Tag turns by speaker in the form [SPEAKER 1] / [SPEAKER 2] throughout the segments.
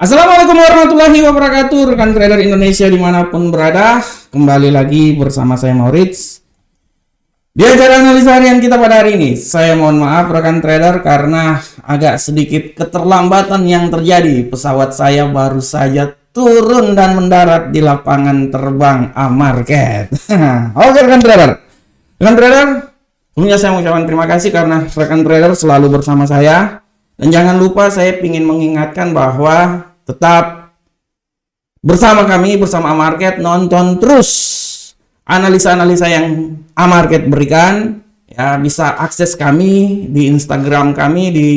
[SPEAKER 1] Assalamualaikum warahmatullahi wabarakatuh, rekan trader Indonesia dimanapun berada. Kembali lagi bersama saya Maurits di acara analisa harian kita pada hari ini. Saya mohon maaf rekan trader karena agak sedikit keterlambatan yang terjadi. Pesawat saya baru saja turun dan mendarat di lapangan terbang A-Market. Oke rekan trader, sebelumnya saya mengucapkan terima kasih karena rekan trader selalu bersama saya. Dan jangan lupa saya ingin mengingatkan bahwa tetap bersama kami, bersama A-Market, nonton terus analisa-analisa yang A-Market berikan. Ya, bisa akses kami di Instagram kami, di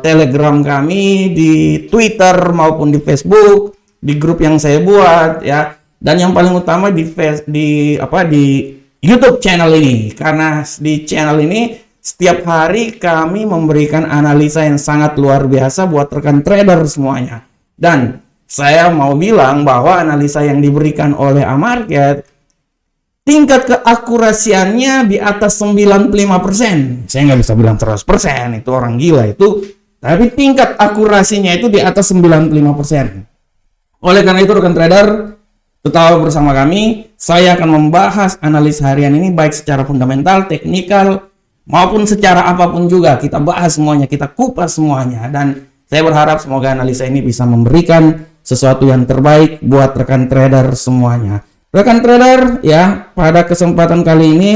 [SPEAKER 1] Telegram kami, di Twitter maupun di Facebook, di grup yang saya buat ya. Dan yang paling utama di YouTube channel ini, karena di channel ini setiap hari kami memberikan analisa yang sangat luar biasa buat rekan trader semuanya. Dan saya mau bilang bahwa analisa yang diberikan oleh A-Market tingkat keakurasiannya di atas 95%. Saya nggak bisa bilang 100%, itu orang gila itu. Tapi tingkat akurasinya itu di atas 95%. Oleh karena itu rekan trader, tetap bersama kami. Saya akan membahas analisa harian ini baik secara fundamental, teknikal, maupun secara apapun juga. Kita bahas semuanya, kita kupas semuanya. Dan saya berharap semoga analisa ini bisa memberikan sesuatu yang terbaik buat rekan trader semuanya. Rekan trader ya, pada kesempatan kali ini,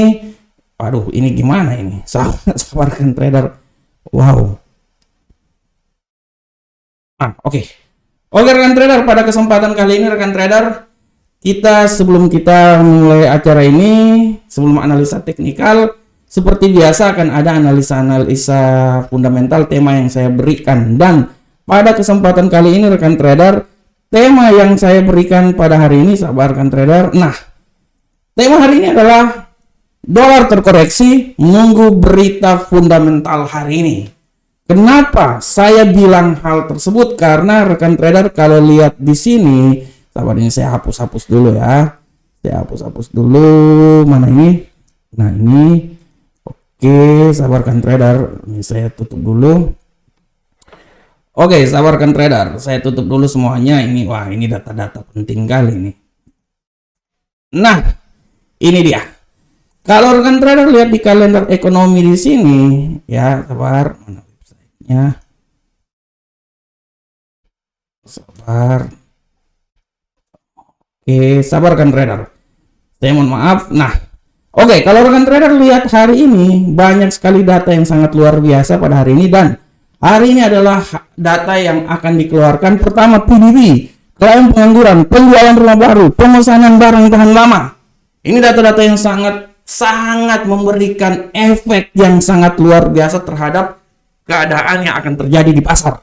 [SPEAKER 1] aduh ini gimana ini? Sabar rekan trader. Wow. Oke. Oke rekan trader, pada kesempatan kali ini rekan trader, sebelum kita mulai acara ini, sebelum analisa teknikal, seperti biasa akan ada analisa-analisa fundamental tema yang saya berikan. Dan pada kesempatan kali ini rekan trader, tema yang saya berikan pada hari ini, sabar rekan trader. Nah, tema hari ini adalah dolar terkoreksi menunggu berita fundamental hari ini. Kenapa saya bilang hal tersebut? Karena rekan trader kalau lihat di sini, sabar ini saya hapus dulu ya. Saya hapus dulu, mana ini? Nah, ini. Oke, sabarkan trader. Ini saya tutup dulu. Oke, sabarkan trader. Saya tutup dulu semuanya. Ini, wah, ini data-data penting kali ini. Nah, ini dia. Kalau rekan trader lihat di kalender ekonomi di sini, ya, sabar. Mana websitenya? Sabar. Oke, sabarkan trader. Saya mohon maaf. Nah. Oke, kalau rekan trader lihat hari ini banyak sekali data yang sangat luar biasa pada hari ini, dan hari ini adalah data yang akan dikeluarkan. Pertama PDB, klaim pengangguran, penjualan rumah baru, pemesanan barang tahan lama. Ini data-data yang sangat memberikan efek yang sangat luar biasa terhadap keadaan yang akan terjadi di pasar.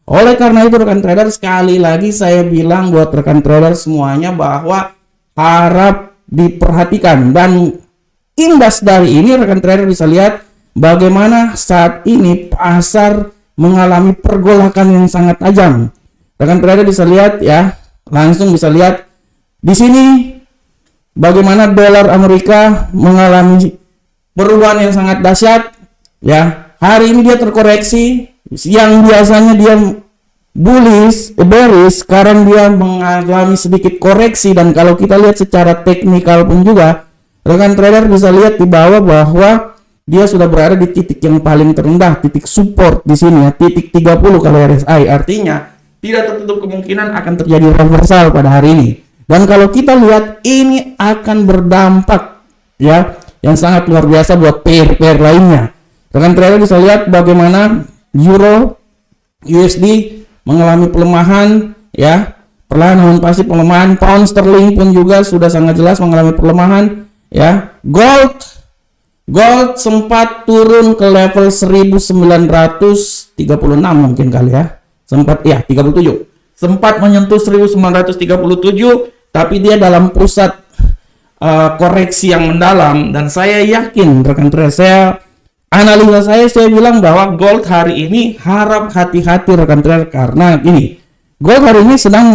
[SPEAKER 1] Oleh karena itu rekan trader, sekali lagi saya bilang buat rekan trader semuanya bahwa harap diperhatikan. Dan imbas dari ini rekan trader bisa lihat bagaimana saat ini pasar mengalami pergolakan yang sangat tajam. Rekan trader bisa lihat ya, langsung bisa lihat di sini bagaimana dolar Amerika mengalami perubahan yang sangat dahsyat ya. Hari ini dia terkoreksi, yang biasanya dia bearish, sekarang dia mengalami sedikit koreksi. Dan kalau kita lihat secara teknikal pun juga, rekan trader bisa lihat di bawah bahwa dia sudah berada di titik yang paling terendah, titik support di sini ya, titik 30 kalau RSI. Artinya tidak tertutup kemungkinan akan terjadi reversal pada hari ini. Dan kalau kita lihat ini akan berdampak ya yang sangat luar biasa buat pair-pair lainnya. Rekan trader bisa lihat bagaimana Euro USD mengalami pelemahan ya, perlahan namun pasti pelemahan. Pound sterling pun juga sudah sangat jelas mengalami pelemahan ya. Gold sempat turun ke level 1936 mungkin kali ya. Sempat 37. Sempat menyentuh 1937, tapi dia dalam pusat koreksi yang mendalam. Dan saya yakin rekan trader, analisa saya bilang bahwa gold hari ini harap hati-hati rekan trader, karena ini gold hari ini sedang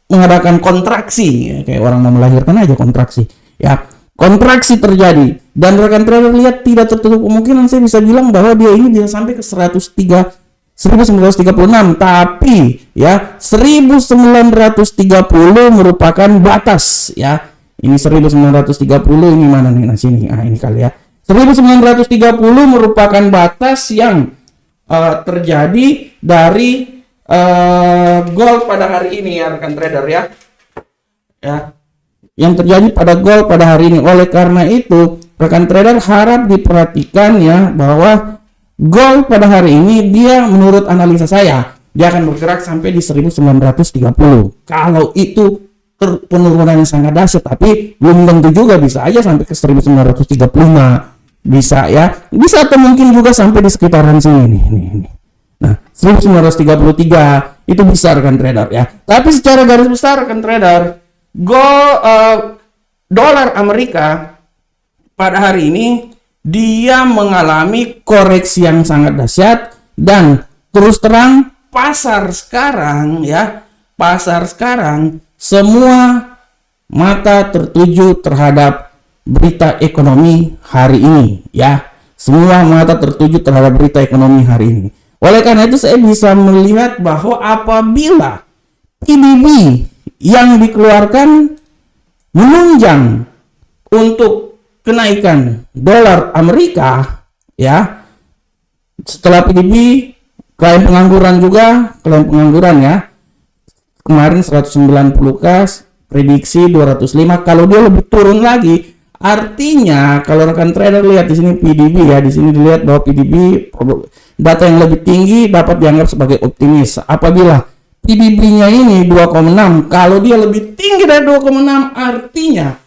[SPEAKER 1] mengadakan kontraksi, kayak orang mau melahirkan aja kontraksi ya. Kontraksi terjadi, dan rekan trader lihat tidak tertutup kemungkinan saya bisa bilang bahwa dia ini bisa sampai ke 103 1936, tapi ya 1930 merupakan batas ya. Ini 1930 ini mana nih? Nah sini, ini kali ya. 1930 merupakan batas yang terjadi dari gold pada hari ini ya rekan trader ya. Ya. Yang terjadi pada gold pada hari ini. Oleh karena itu, rekan trader harap diperhatikan ya bahwa gold pada hari ini dia menurut analisa saya dia akan bergerak sampai di 1930. Kalau itu penurunan yang sangat dahsyat, tapi belum tentu juga, bisa aja sampai ke 1935. Bisa ya. Bisa atau mungkin juga sampai di sekitaran sini nih. Nah, 1933 itu bisa rekan trader ya. Tapi secara garis besar rekan trader, dolar Amerika pada hari ini dia mengalami koreksi yang sangat dahsyat, dan terus terang pasar sekarang semua mata tertuju terhadap berita ekonomi hari ini ya. Semua mata tertuju terhadap berita ekonomi hari ini. Oleh karena itu saya bisa melihat bahwa apabila PDB yang dikeluarkan menunjang untuk kenaikan dolar Amerika ya, setelah PDB klaim pengangguran ya, kemarin 190k, prediksi 205. Kalau dia lebih turun lagi, artinya kalau rekan trader lihat di sini PDB ya, di sini dilihat bahwa PDB data yang lebih tinggi dapat dianggap sebagai optimis. Apabila PDB-nya ini 2,6, kalau dia lebih tinggi dari 2,6 artinya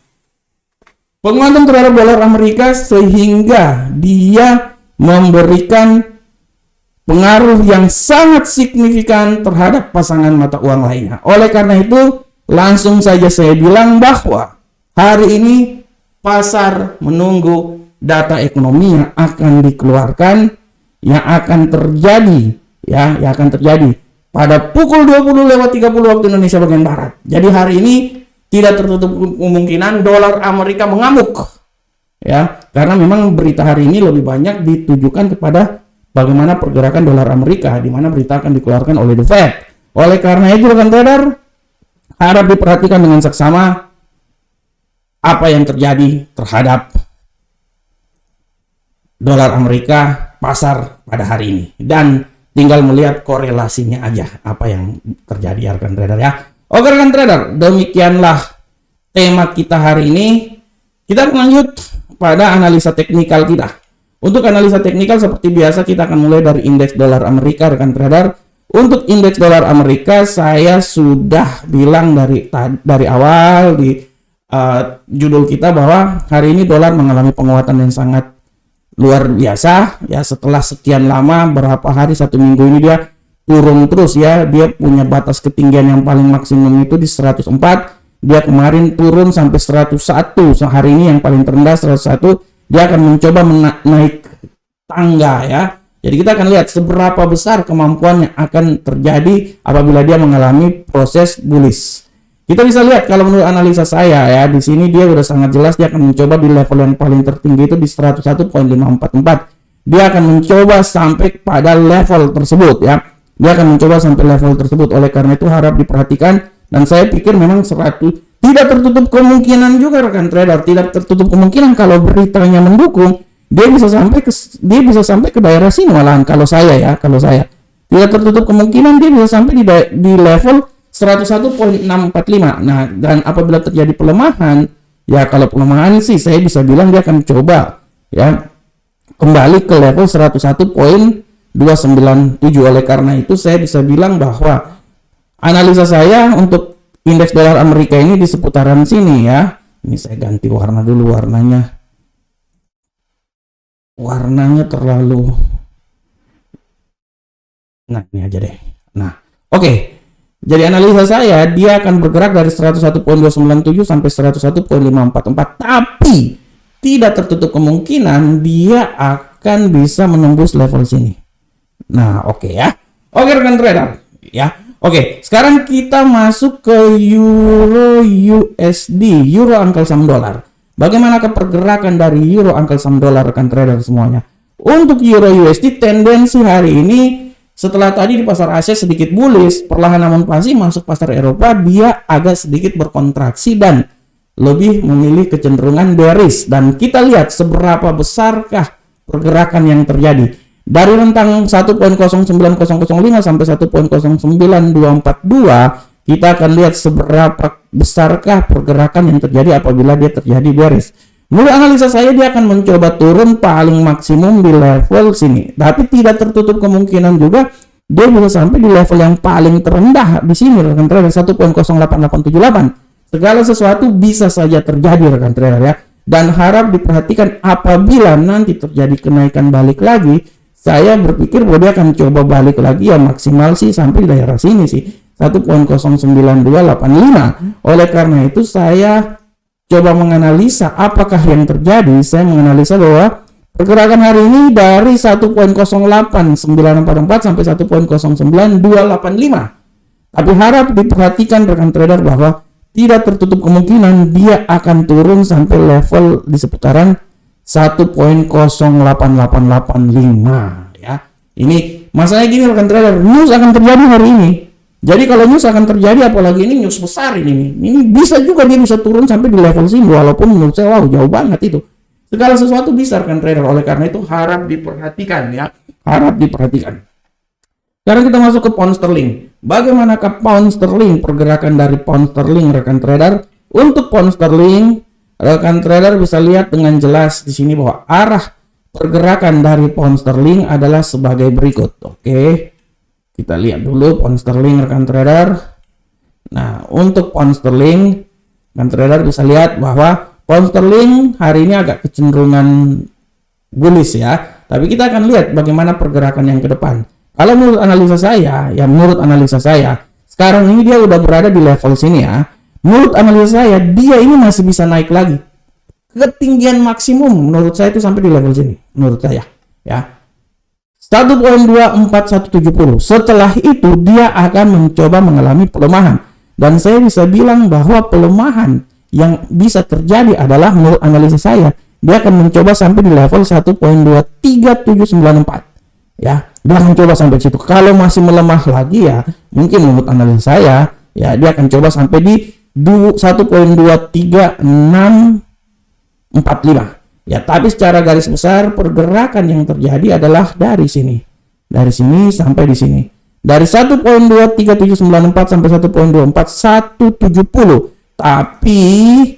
[SPEAKER 1] penguatan terhadap dolar Amerika, sehingga dia memberikan pengaruh yang sangat signifikan terhadap pasangan mata uang lainnya. Oleh karena itu, langsung saja saya bilang bahwa hari ini pasar menunggu data ekonomi yang akan dikeluarkan, yang akan terjadi pada pukul 20.30 waktu Indonesia bagian barat. Jadi hari ini tidak tertutup kemungkinan dolar Amerika mengamuk ya, karena memang berita hari ini lebih banyak ditujukan kepada bagaimana pergerakan dolar Amerika, di mana berita akan dikeluarkan oleh The Fed. Oleh karena itu rekan trader harap diperhatikan dengan seksama apa yang terjadi terhadap dolar Amerika pasar pada hari ini, dan tinggal melihat korelasinya aja apa yang terjadi ya rekan trader ya. Oke rekan trader, demikianlah tema kita hari ini. Kita lanjut pada analisa teknikal kita. Untuk analisa teknikal seperti biasa kita akan mulai dari indeks dolar Amerika rekan trader. Untuk indeks dolar Amerika saya sudah bilang dari awal di judul kita bahwa hari ini dolar mengalami penguatan yang sangat luar biasa ya. Setelah sekian lama, berapa hari, 1 minggu ini dia turun terus ya. Dia punya batas ketinggian yang paling maksimum itu di 104. Dia kemarin turun sampai 101. Hari ini yang paling terendah 101. Dia akan mencoba naik tangga ya. Jadi kita akan lihat seberapa besar kemampuan yang akan terjadi apabila dia mengalami proses bullish. Kita bisa lihat kalau menurut analisa saya ya, di sini dia sudah sangat jelas dia akan mencoba di level yang paling tertinggi itu di 101.544. Dia akan mencoba sampai pada level tersebut ya. Dia akan mencoba sampai level tersebut. Oleh karena itu harap diperhatikan, dan saya pikir memang 100 tidak tertutup kemungkinan juga rekan trader, tidak tertutup kemungkinan kalau beritanya mendukung dia bisa sampai ke daerah sini malahan. Kalau saya tidak tertutup kemungkinan dia bisa sampai di level 101.645. Nah, dan apabila terjadi pelemahan ya, kalau pelemahan sih saya bisa bilang dia akan coba ya kembali ke level 101.297. Oleh karena itu saya bisa bilang bahwa analisa saya untuk indeks dolar Amerika ini di seputaran sini ya. Ini saya ganti warna dulu, warnanya terlalu, nah ini aja deh. Nah oke. Jadi analisa saya dia akan bergerak dari 101.297 sampai 101.544, tapi tidak tertutup kemungkinan dia akan bisa menembus level sini. Nah, oke ya. Oke rekan trader ya. Oke, sekarang kita masuk ke Euro USD, Euro angkel saham dolar. Bagaimana pergerakan dari Euro angkel saham dolar rekan trader semuanya? Untuk Euro USD tendensi hari ini Setelah tadi di pasar Asia sedikit bullish, perlahan namun pasti masuk pasar Eropa, dia agak sedikit berkontraksi dan lebih memilih kecenderungan bearish. Dan kita lihat seberapa besarkah pergerakan yang terjadi. Dari rentang 1.09005 sampai 1.09242, kita akan lihat seberapa besarkah pergerakan yang terjadi apabila dia terjadi bearish. Menurut analisa saya, dia akan mencoba turun paling maksimum di level sini. Tapi tidak tertutup kemungkinan juga dia bisa sampai di level yang paling terendah di sini, rekan trader, 1.08878. Segala sesuatu bisa saja terjadi, rekan trader ya. Dan harap diperhatikan apabila nanti terjadi kenaikan balik lagi, saya berpikir bahwa dia akan coba balik lagi ya maksimal sih sampai di daerah sini sih, 1.09285. Oleh karena itu saya coba menganalisa apakah yang terjadi. Saya menganalisa bahwa pergerakan hari ini dari 1.08944 sampai 1.09285. Tapi harap diperhatikan rekan trader bahwa tidak tertutup kemungkinan dia akan turun sampai level di seputaran 1.08885 ya. Ini masalahnya gini rekan trader, news akan terjadi hari ini. Jadi kalau news akan terjadi, apalagi ini news besar ini bisa juga dia bisa turun sampai di level sini, walaupun menurut saya wow jauh banget itu. Segala sesuatu bisa rekan trader, oleh karena itu harap diperhatikan ya, harap diperhatikan. Sekarang kita masuk ke pound sterling. Bagaimanakah pound sterling, pergerakan dari pound sterling rekan trader? Untuk pound sterling, rekan trader bisa lihat dengan jelas di sini bahwa arah pergerakan dari pound sterling adalah sebagai berikut. Oke. Kita lihat dulu pound sterling rekan trader. Nah, untuk pound sterling, rekan trader bisa lihat bahwa pound sterling hari ini agak kecenderungan bullish ya. Tapi kita akan lihat bagaimana pergerakan yang ke depan. Kalau menurut analisa saya, sekarang ini dia udah berada di level sini ya. Menurut analisa saya, dia ini masih bisa naik lagi. Ketinggian maksimum menurut saya itu sampai di level sini, menurut saya ya. 1.24170. Setelah itu dia akan mencoba mengalami pelemahan. Dan saya bisa bilang bahwa pelemahan yang bisa terjadi adalah menurut analisa saya, dia akan mencoba sampai di level 1.23794. Ya, dia akan coba sampai situ. Kalau masih melemah lagi ya, mungkin menurut analisa saya, ya dia akan coba sampai di 1.23645. Ya, tapi secara garis besar pergerakan yang terjadi adalah dari sini. Dari sini sampai di sini. Dari 1.23794 sampai 1.24170. Tapi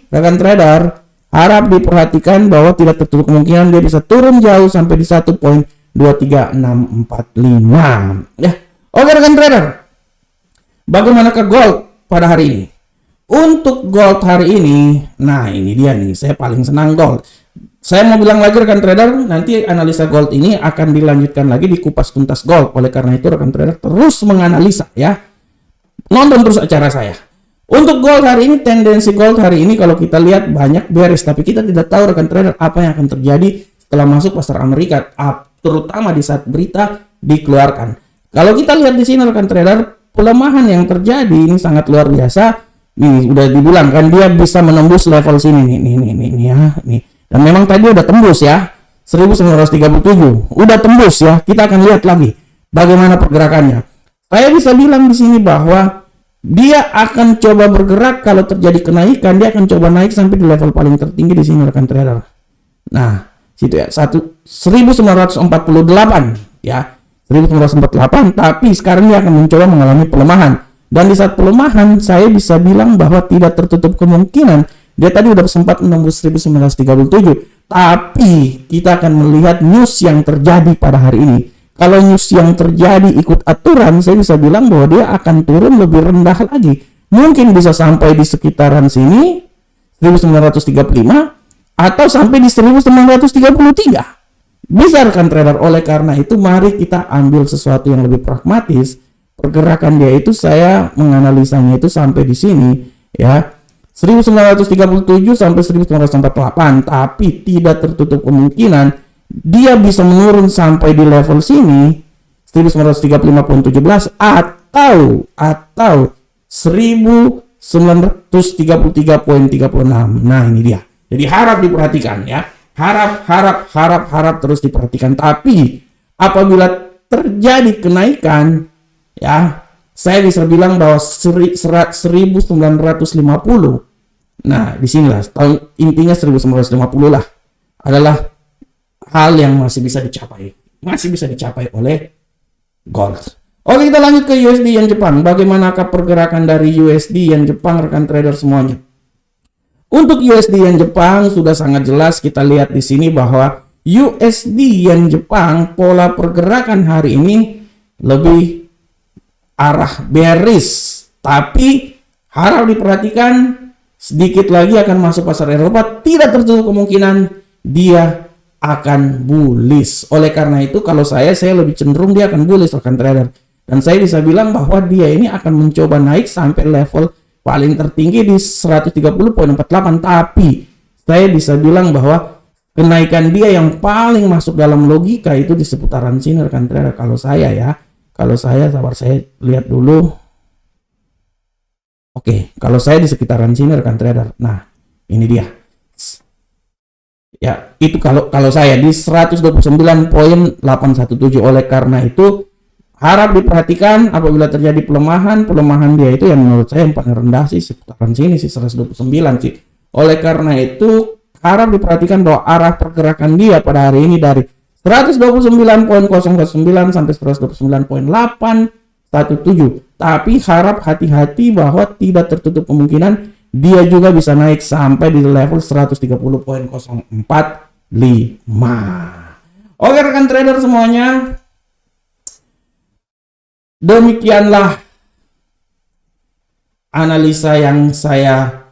[SPEAKER 1] rekan trader harap diperhatikan bahwa tidak tertutup kemungkinan dia bisa turun jauh sampai di 1.23645. Ya. Oke rekan trader. Bagaimanakah gold pada hari ini? Untuk gold hari ini, nah ini dia nih, saya paling senang gold. Saya mau bilang lagi rekan trader, nanti analisa gold ini akan dilanjutkan lagi di kupas tuntas gold. Oleh karena itu rekan trader terus menganalisa ya. Nonton terus acara saya. Untuk gold hari ini, tendensi gold hari ini kalau kita lihat banyak bearish, tapi kita tidak tahu rekan trader apa yang akan terjadi setelah masuk pasar Amerika, terutama di saat berita dikeluarkan. Kalau kita lihat di sini rekan trader, pelemahan yang terjadi ini sangat luar biasa. Nih udah dibilang kan dia bisa menembus level sini nih. Dan memang tadi udah tembus ya, 1937. Udah tembus ya. Kita akan lihat lagi bagaimana pergerakannya. Saya bisa bilang di sini bahwa dia akan coba bergerak kalau terjadi kenaikan, dia akan coba naik sampai di level paling tertinggi di sini rekan trader. Nah, situ ya, 1948 ya. 1948, tapi sekarang dia akan mencoba mengalami pelemahan. Dan di saat pelemahan, saya bisa bilang bahwa tidak tertutup kemungkinan dia tadi udah sempat menembus 1937, tapi kita akan melihat news yang terjadi pada hari ini. Kalau news yang terjadi ikut aturan, saya bisa bilang bahwa dia akan turun lebih rendah lagi. Mungkin bisa sampai di sekitaran sini, 1935, atau sampai di 1933. Bisa rekan trader. Oleh karena itu, mari kita ambil sesuatu yang lebih pragmatis. Pergerakan dia itu saya menganalisanya itu sampai di sini, ya. 1937 sampai 1948, tapi tidak tertutup kemungkinan dia bisa menurun sampai di level sini 1935.17 atau 1933.36. Nah, ini dia. Jadi harap diperhatikan ya. Harap terus diperhatikan. Tapi apabila terjadi kenaikan, ya, saya bisa bilang bahwa 1950. Nah, disinilah intinya 1950 lah adalah hal yang masih bisa dicapai oleh gold. Oke, kita lanjut ke USD Yen Jepang. Bagaimanakah pergerakan dari USD Yen Jepang, rekan trader semuanya? Untuk USD Yen Jepang sudah sangat jelas, kita lihat di sini bahwa USD Yen Jepang pola pergerakan hari ini lebih arah bearish, tapi harap diperhatikan sedikit lagi akan masuk pasar Eropa, tidak tertutup kemungkinan dia akan bullish. Oleh karena itu kalau saya lebih cenderung dia akan bullish, rekan trader. Dan saya bisa bilang bahwa dia ini akan mencoba naik sampai level paling tertinggi di 130.48, tapi saya bisa bilang bahwa kenaikan dia yang paling masuk dalam logika itu di seputaran sini, rekan trader. Kalau saya sabar, saya lihat dulu. Oke, kalau saya di sekitaran sini, rekan trader. Nah, ini dia. Ya, itu kalau saya di 129.817. Oleh karena itu harap diperhatikan apabila terjadi pelemahan dia itu yang menurut saya yang paling rendah sih seputaran sini sih 129 sih. Oleh karena itu harap diperhatikan bahwa arah pergerakan dia pada hari ini dari 129.009 sampai 129.817. Tapi harap hati-hati bahwa tidak tertutup kemungkinan dia juga bisa naik sampai di level 130.045. Oke rekan trader semuanya, demikianlah analisa yang saya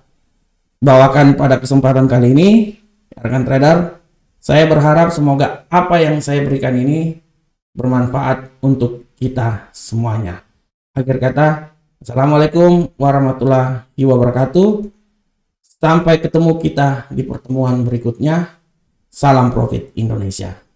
[SPEAKER 1] bawakan pada kesempatan kali ini. Rekan trader, saya berharap semoga apa yang saya berikan ini bermanfaat untuk kita semuanya. Akhir kata, assalamualaikum warahmatullahi wabarakatuh. Sampai ketemu kita di pertemuan berikutnya. Salam profit Indonesia.